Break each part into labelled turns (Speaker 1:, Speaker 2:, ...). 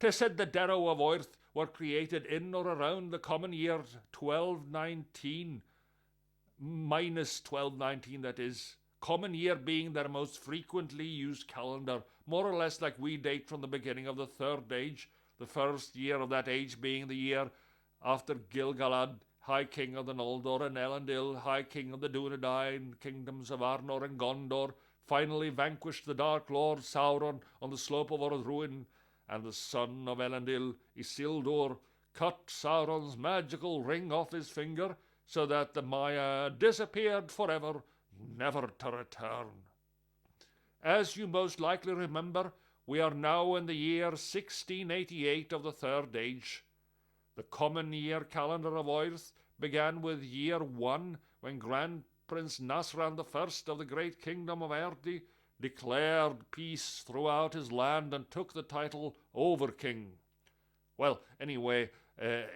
Speaker 1: 'Tis said the Derro of Earth were created in or around the common year 1219, minus 1219 that is, common year being their most frequently used calendar, more or less like we date from the beginning of the Third Age, the first year of that age being the year after Gil-galad, High King of the Noldor, and Elendil, High King of the Dúnedain, kingdoms of Arnor and Gondor, finally vanquished the Dark Lord Sauron on the slope of Ord-Ruin, and the son of Elendil, Isildur, cut Sauron's magical ring off his finger, so that the Maya disappeared forever, never to return. As you most likely remember, we are now in the year 1688 of the Third Age. The common year calendar of Earth began with year 1, when Grand Prince Nasran I of the great kingdom of Erdi declared peace throughout his land and took the title Overking. Well, anyway,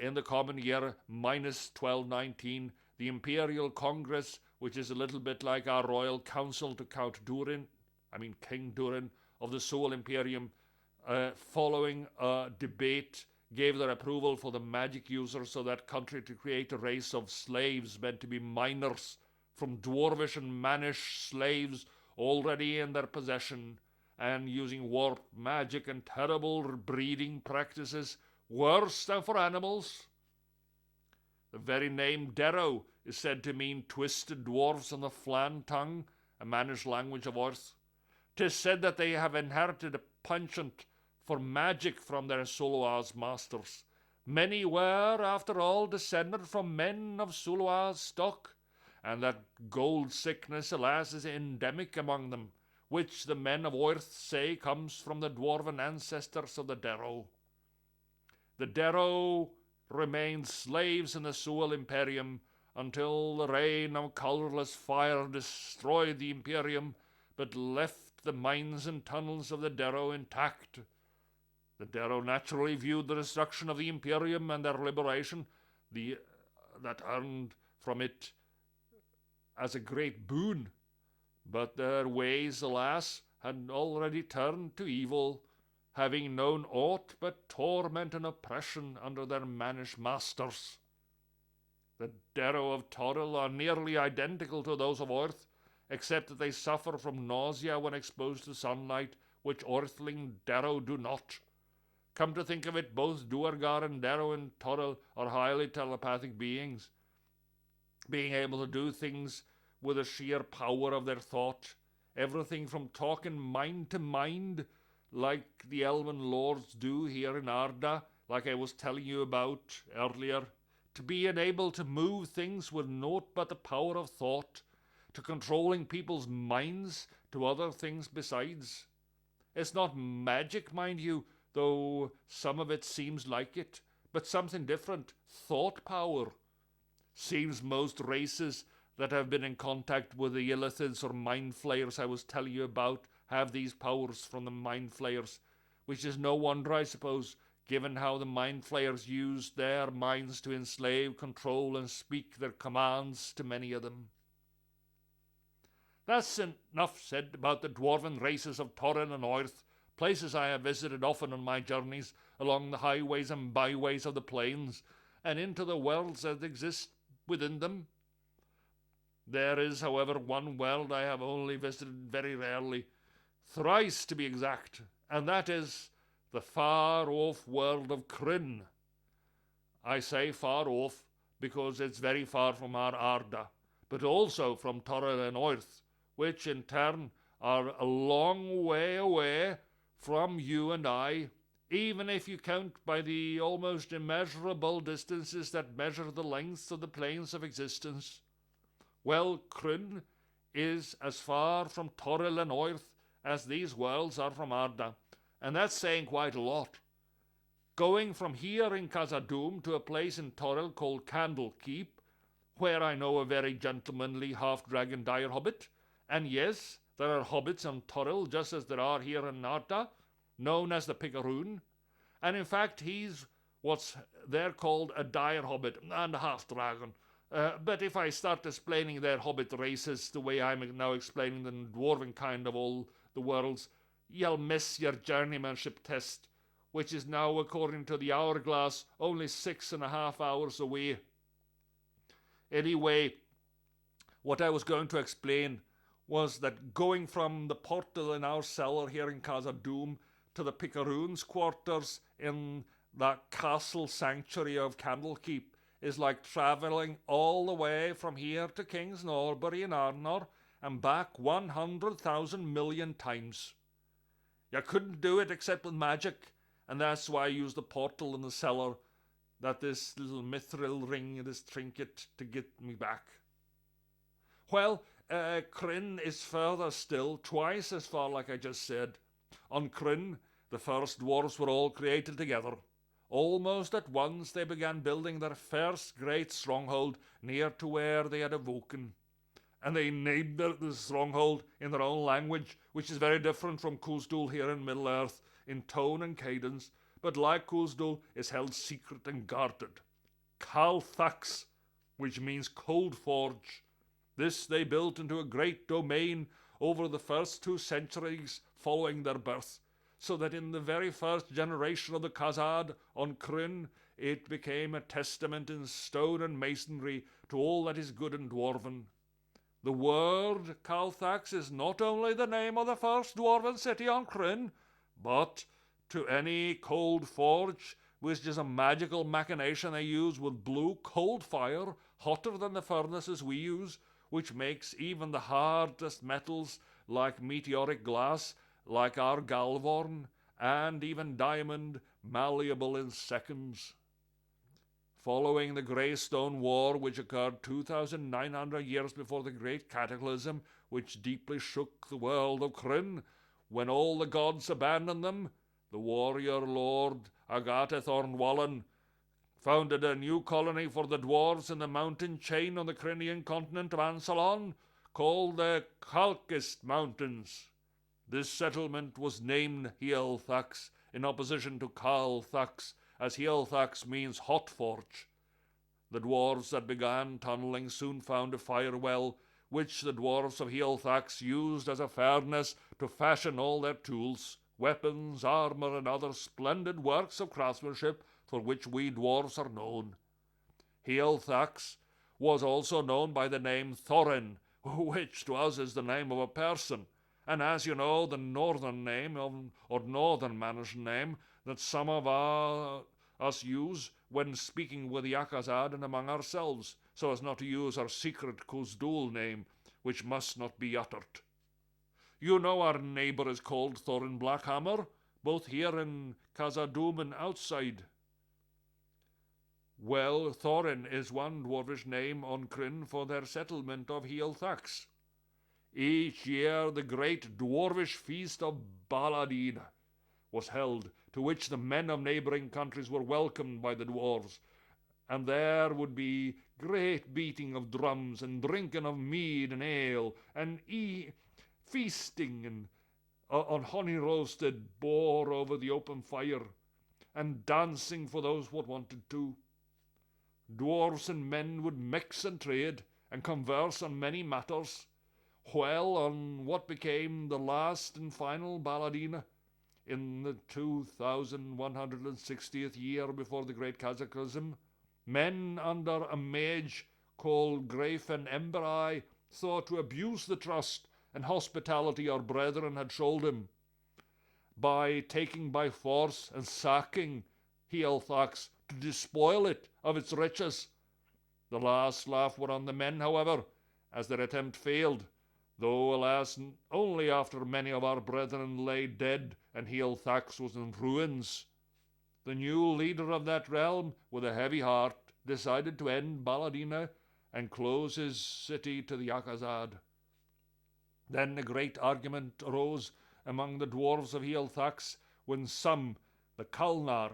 Speaker 1: in the common year, minus 1219, the Imperial Congress, which is a little bit like our Royal Council to King Durin of the Soul Imperium, following a debate, gave their approval for the magic users of that country to create a race of slaves meant to be minors from dwarvish and mannish slaves already in their possession, and using warp magic and terrible breeding practices, worse than for animals. The very name Derro is said to mean twisted dwarfs in the Flan tongue, a mannish language of Earth. 'Tis said that they have inherited a penchant for magic from their Sulua's masters. Many were, after all, descended from men of Sulua's stock, and that gold sickness, alas, is endemic among them, which the men of Earth say comes from the dwarven ancestors of the Derro. The Derro remained slaves in the Soul Imperium until the rain of colourless fire destroyed the Imperium, but left the mines and tunnels of the Derro intact. The Derro naturally viewed the destruction of the Imperium and their liberation, that earned from it, as a great boon, but their ways, alas, had already turned to evil, having known aught but torment and oppression under their mannish masters. The Derro of Toril are nearly identical to those of Earth, except that they suffer from nausea when exposed to sunlight, which Earthling Derro do not. Come to think of it, both Duergar and Derro in Toril are highly telepathic beings, being able to do things with the sheer power of their thought, everything from talking mind to mind, like the Elven lords do here in Arda, like I was telling you about earlier, to being able to move things with naught but the power of thought, to controlling people's minds, to other things besides. It's not magic, mind you, though some of it seems like it, but something different, thought power. Seems most races that have been in contact with the illithids or mind flayers I was telling you about have these powers from the mind flayers, which is no wonder, I suppose, given how the mind flayers used their minds to enslave, control, and speak their commands to many of them. That's enough said about the dwarven races of Toril and Earth, places I have visited often on my journeys along the highways and byways of the plains, and into the worlds that exist within them. There is, however, one world I have only visited very rarely, thrice to be exact, and that is the far-off world of Krynn. I say far off because it's very far from our Arda, but also from Toril and Earth, which in turn are a long way away from you and I, even if you count by the almost immeasurable distances that measure the lengths of the planes of existence. Well, Krynn is as far from Toril and Earth as these worlds are from Arda, and that's saying quite a lot. Going from here in Khazad-dûm to a place in Toril called Candlekeep, where I know a very gentlemanly half-dragon dire hobbit, and yes, there are hobbits on Toril just as there are here in Arda, known as the Picaroon, and in fact he's what's they're called a dire hobbit and a half-dragon. But if I start explaining their hobbit races the way I'm now explaining the dwarven kind of all the worlds, you'll miss your journeymanship test, which is now, according to the hourglass, only 6.5 hours away. Anyway, what I was going to explain was that going from the portal in our cellar here in Khazad-dûm to the Picaroons' quarters in that castle sanctuary of Candlekeep is like travelling all the way from here to King's Norbury in Arnor and back 100,000 million times. You couldn't do it except with magic, and that's why I used the portal in the cellar, that this little mithril ring, this trinket, to get me back. Well, Krynn is further still, twice as far like I just said. On Krynn, the first dwarves were all created together. Almost at once they began building their first great stronghold near to where they had awoken. And they named the stronghold in their own language, which is very different from Khuz'dul here in Middle-earth in tone and cadence, but like Khuz'dul is held secret and guarded. Kalthax, which means cold forge. This they built into a great domain over the first 2 centuries following their birth, so that in the very first generation of the Khazad on Krynn, it became a testament in stone and masonry to all that is good and dwarven. The word Kalthax is not only the name of the first dwarven city on Krynn, but to any cold forge, which is a magical machination they use with blue cold fire, hotter than the furnaces we use, which makes even the hardest metals like meteoric glass, like our Galvorn, and even diamond, malleable in seconds. Following the Greystone War, which occurred 2,900 years before the Great Cataclysm, which deeply shook the world of Krynn, when all the gods abandoned them, the warrior lord Agathethorn Wallen founded a new colony for the dwarves in the mountain chain on the Krynnian continent of Ansalon, called the Kalkist Mountains. This settlement was named Hielthax in opposition to Kalthax, as Hielthax means hot forge. The dwarves that began tunneling soon found a fire well, which the dwarves of Hielthax used as a furnace to fashion all their tools, weapons, armour, and other splendid works of craftsmanship for which we dwarves are known. Hielthax was also known by the name Thorin, which to us is the name of a person, and as you know, the northern name, or northern mannish name, that some of us use when speaking with the Akazad and among ourselves, so as not to use our secret Khuz'dul name, which must not be uttered. You know our neighbour is called Thorin Blackhammer, both here in Khazad-dûm and outside. Well, Thorin is one dwarvish name on Krynn for their settlement of Hielthax. Each year the great dwarvish feast of Baladin was held, to which the men of neighbouring countries were welcomed by the dwarves, and there would be great beating of drums and drinking of mead and ale, and feasting and on honey-roasted boar over the open fire, and dancing for those what wanted to. Dwarves and men would mix and trade and converse on many matters. Well, on what became the last and final Baladina, in the 2160th year before the Great Cataclysm, men under a mage called Greifen Emberi thought to abuse the trust and hospitality our brethren had showed him by taking by force and sacking Hielthax to despoil it of its riches. The last laugh were on the men, however, as their attempt failed, though, alas, only after many of our brethren lay dead and Hielthax was in ruins. The new leader of that realm, with a heavy heart, decided to end Baladina and close his city to the Akazad. Then a great argument arose among the dwarves of Hielthax, when some, the Kalnar,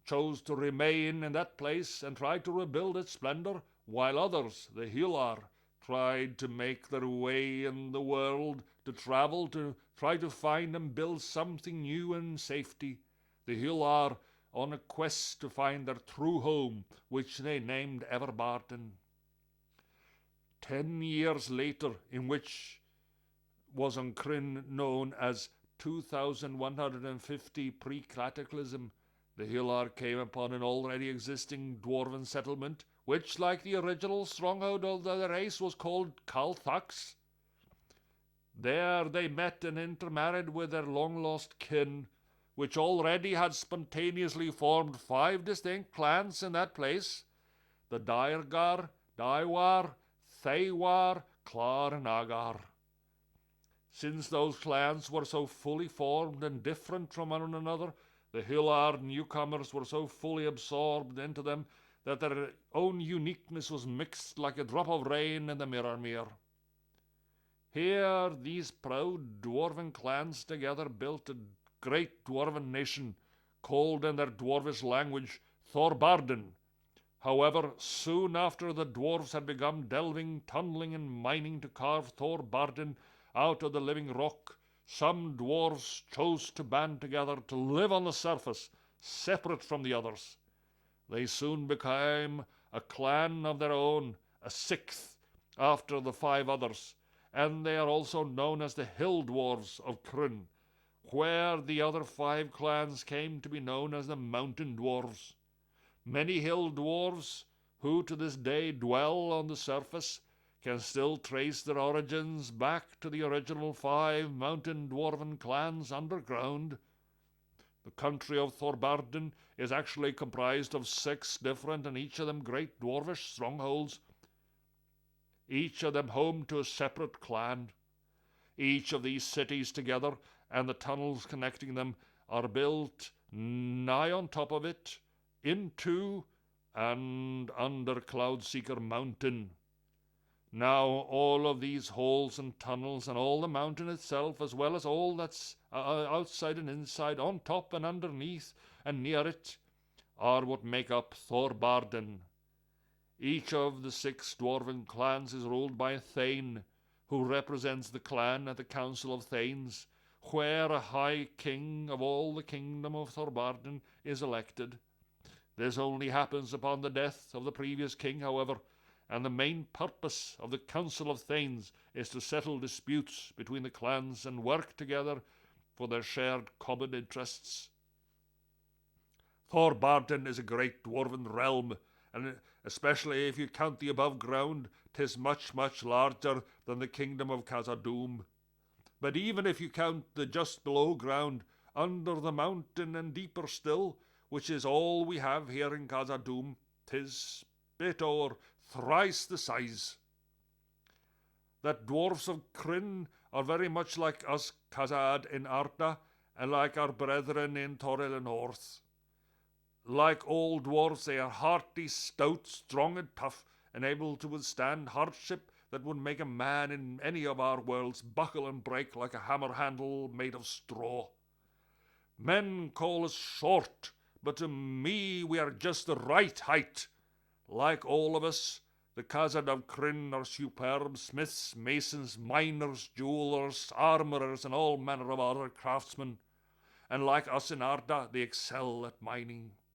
Speaker 1: chose to remain in that place and try to rebuild its splendour, while others, the Hilar, tried to make their way in the world, to travel, to try to find and build something new in safety. The Hilar on a quest to find their true home, which they named Everbarton. 10 years later, in which was on Krynn known as 2150 pre-cataclysm, the Hillar came upon an already existing dwarven settlement, which, like the original stronghold of the race, was called Calthax. There they met and intermarried with their long-lost kin, which already had spontaneously formed 5 distinct clans in that place: the Dairgar, Daiwar, Thaiwar, Clar, and Agar. Since those clans were so fully formed and different from one another, the Hillar newcomers were so fully absorbed into them that their own uniqueness was mixed like a drop of rain in the Mirrormere. Here these proud dwarven clans together built a great dwarven nation, called in their dwarvish language Thorbarden. However, soon after the dwarves had begun delving, tunneling, and mining to carve Thorbarden out of the living rock, some dwarves chose to band together to live on the surface, separate from the others. They soon became a clan of their own, a 6th after the 5 others, and they are also known as the Hill Dwarves of Krynn, where the other 5 clans came to be known as the Mountain Dwarves. Many hill dwarves, who to this day dwell on the surface, can still trace their origins back to the original 5 mountain dwarven clans underground. The country of Thorbarden is actually comprised of 6 different and each of them great dwarvish strongholds, each of them home to a separate clan. Each of these cities together and the tunnels connecting them are built nigh on top of it, into and under Cloudseeker Mountain. Now all of these halls and tunnels and all the mountain itself, as well as all that's outside and inside, on top and underneath and near it, are what make up Thorbarden. Each of the 6 dwarven clans is ruled by a Thane, who represents the clan at the Council of Thanes, where a high king of all the kingdom of Thorbarden is elected. This only happens upon the death of the previous king, however, and the main purpose of the Council of Thanes is to settle disputes between the clans and work together for their shared common interests. Thorbarden is a great dwarven realm, and especially if you count the above ground, 'tis much, much larger than the kingdom of Khazad-dûm. But even if you count the just below ground, under the mountain and deeper still, which is all we have here in Khazad-dûm, 'tis bit or thrice the size. That Dwarves of Krynn are very much like us Khazad in Arda, and like our brethren in Toril and North. Like all dwarves, they are hearty, stout, strong and tough, and able to withstand hardship that would make a man in any of our worlds buckle and break like a hammer handle made of straw. Men call us short, but to me we are just the right height. Like all of us, the Khazad of Krynn are superb smiths, masons, miners, jewelers, armourers, and all manner of other craftsmen. And like us in Arda, they excel at mining.